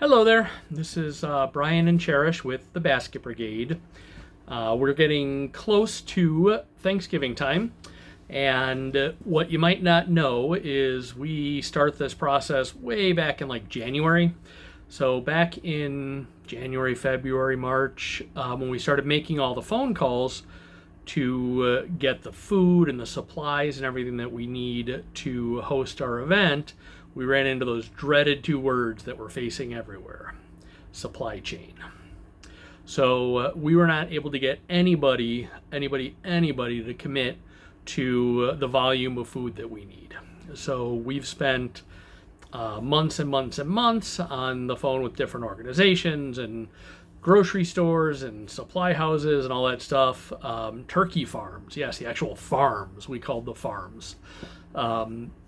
Hello there. This is Brian and Cherish with the Basket Brigade. We're getting close to Thanksgiving time, and what you might not know is we start this process way back in like January. So back in January, February, March, when we started making all the phone calls to get the food and the supplies and everything that we need to host our event, we ran into those dreaded two words that we're facing everywhere: supply chain. So we were not able to get anybody to commit to the volume of food that we need. So we've spent months and months and months on the phone with different organizations and grocery stores and supply houses and all that stuff. Turkey farms, yes, the actual farms, we called the farms.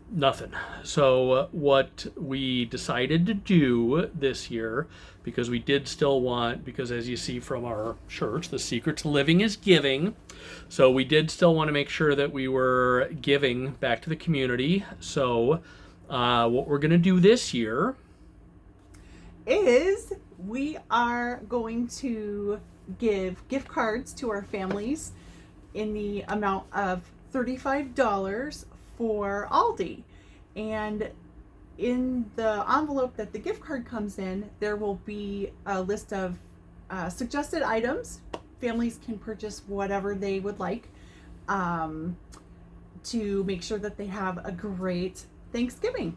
Nothing. So what we decided to do this year, because we did still want, because as you see from our shirts, the secret to living is giving. So we did still want to make sure that we were giving back to the community. So what we're going to do this year is we are going to give gift cards to our families in the amount of $35 for Aldi. And in the envelope that the gift card comes in, there will be a list of suggested items. Families can purchase whatever they would like to make sure that they have a great Thanksgiving.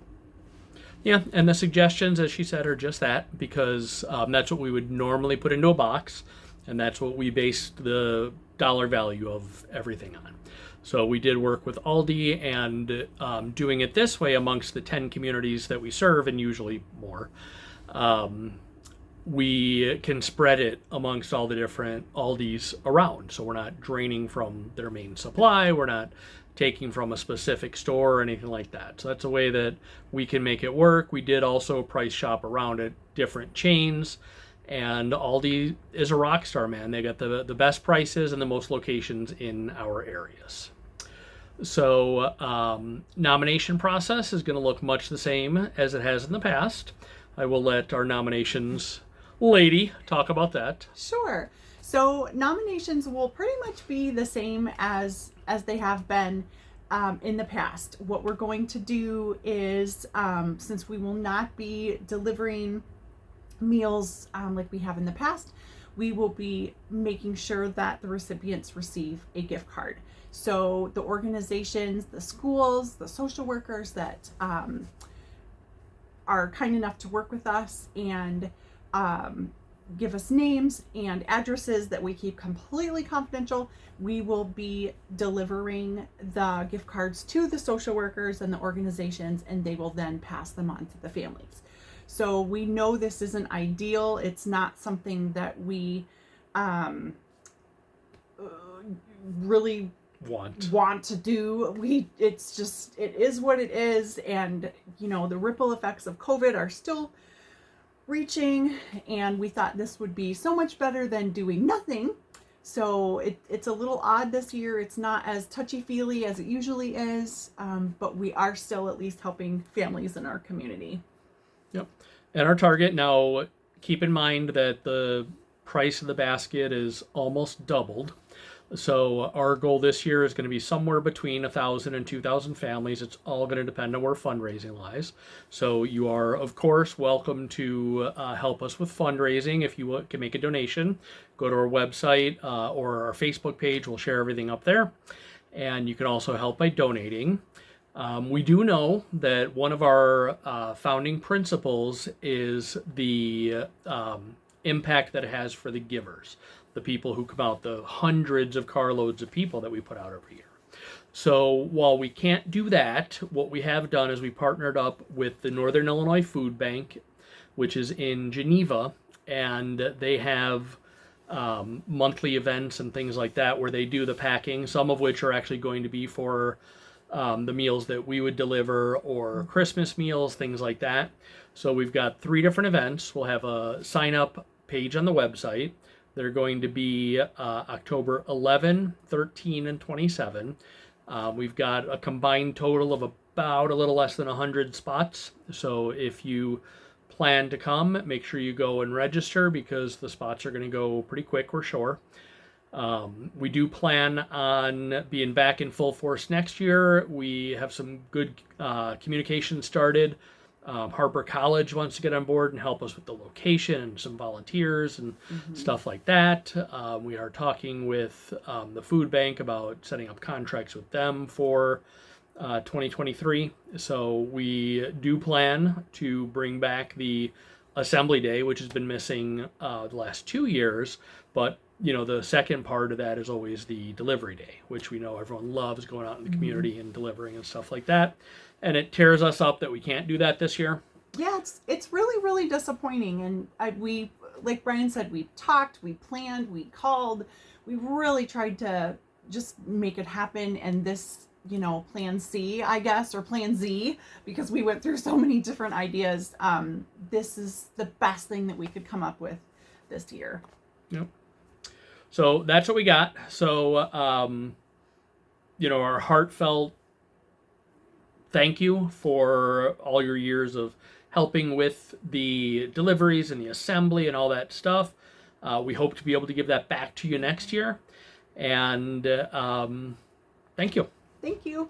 Yeah, and the suggestions, as she said, are just that, because that's what we would normally put into a box, and that's what we based the dollar value of everything on. So we did work with Aldi, and doing it this way amongst the 10 communities that we serve, and usually more, we can spread it amongst all the different Aldis around. So we're not draining from their main supply. We're not taking from a specific store or anything like that. So that's a way that we can make it work. We did also price shop around at different chains, and Aldi is a rock star, man. They got the best prices and the most locations in our areas. So nomination process is going to look much the same as it has in the past. I will let our nominations lady talk about that. Sure. So nominations will pretty much be the same as they have been in the past. What we're going to do is, since we will not be delivering meals like we have in the past, we will be making sure that the recipients receive a gift card. So the organizations, the schools, the social workers that are kind enough to work with us and give us names and addresses that we keep completely confidential, we will be delivering the gift cards to the social workers and the organizations, and they will then pass them on to the families. So we know this isn't ideal. It's not something that we really want to do. It is what it is, and the ripple effects of COVID are still reaching, and we thought this would be so much better than doing nothing. So it's a little odd this year. It's not as touchy-feely as it usually is, but we are still at least helping families in our community. Yep. And our target now, keep in mind that the price of the basket is almost doubled. So our goal this year is going to be somewhere between 1,000 and 2,000 families. It's all going to depend on where fundraising lies. So you are, of course, welcome to help us with fundraising. If you can make a donation, go to our website or our Facebook page. We'll share everything up there. And you can also help by donating. We do know that one of our founding principles is the impact that it has for the givers, the people who come out, the hundreds of carloads of people that we put out every year. So while we can't do that, what we have done is we partnered up with the Northern Illinois Food Bank, which is in Geneva, and they have monthly events and things like that where they do the packing, some of which are actually going to be for the meals that we would deliver, or Christmas meals, things like that. So we've got 3 different events. We'll have a sign-up page on the website. They're going to be October 11, 13, and 27. We've got a combined total of about a little less than 100 spots. So if you plan to come, make sure you go and register because the spots are going to go pretty quick, we're sure. We do plan on being back in full force next year. We have some good communication started. Harper College wants to get on board and help us with the location and some volunteers and stuff like that. We are talking with the food bank about setting up contracts with them for 2023. So we do plan to bring back the assembly day, which has been missing the last 2 years. But the second part of that is always the delivery day, which we know everyone loves going out in the community and delivering and stuff like that. And it tears us up that we can't do that this year. Yeah, it's really, really disappointing. And we, like Brian said, we talked, we planned, we called, we really tried to just make it happen. And this, plan C, I guess, or plan Z, because we went through so many different ideas. This is the best thing that we could come up with this year. Yep. So that's what we got. So, our heartfelt thank you for all your years of helping with the deliveries and the assembly and all that stuff. We hope to be able to give that back to you next year. And thank you. Thank you.